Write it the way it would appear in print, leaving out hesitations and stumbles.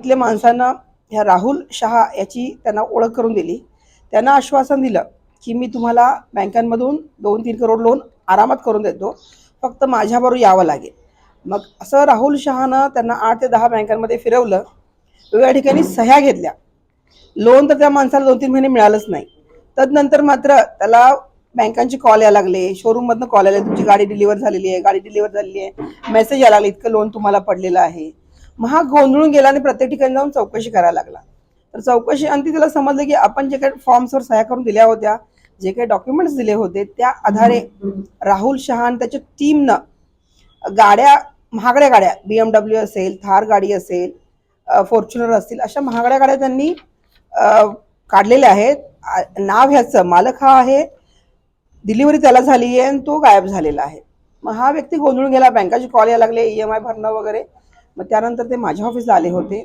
इथल्या माणसांना ह्या राहुल शहा याची त्यांना ओळख करून दिली. त्यांना आश्वासन दिलं की मी तुम्हाला बँकांमधून 2-3 करोड लोन आरामात करून देतो, फक्त माझ्याबरोबर यावं लागेल. मग असं राहुल शहानं त्यांना 8 ते 10 बँकांमध्ये फिरवलं, वेगवेगळ्या ठिकाणी सह्या घेतल्या. लोन तर त्या माणसाला 2-3 महिने मिळालंच नाही. तदनंतर मात्र त्याला बँकांचे कॉल यायला लागले, शोरूममधनं कॉल आले, तुमची गाडी डिलिव्हर झालेली आहे, गाडी डिलिव्हर झालेली आहे, मेसेज यायला लागला, इतकं लोन तुम्हाला पडलेलं आहे. मग हा गोंधळून गेला आणि प्रत्येक ठिकाणी जाऊन चौकशी करायला लागला. तर चौकशी अंती त्याला समजलं की आपण जे काही फॉर्म्सवर सह्या करून दिल्या होत्या, जे काही डॉक्युमेंट्स दिले होते, त्या आधारे राहुल शहा आणि त्याच्या टीमनं गाड्या, महागड्या गाड्या, BMW असेल, थार गाडी असेल, फॉर्च्युनर असतील, अशा महागड्या गाड्या त्यांनी काढलेल्या आहेत. नाव ह्याचं मालक हा आहे, डिलिव्हरी त्याला झाली आहे आणि तो गायब झालेला आहे. मग हा व्यक्ती गोंधळून गेला, बँकाचे कॉल यायला लागले, EMI भरणं वगैरे. मग त्यानंतर ते माझ्या ऑफिसला आले होते.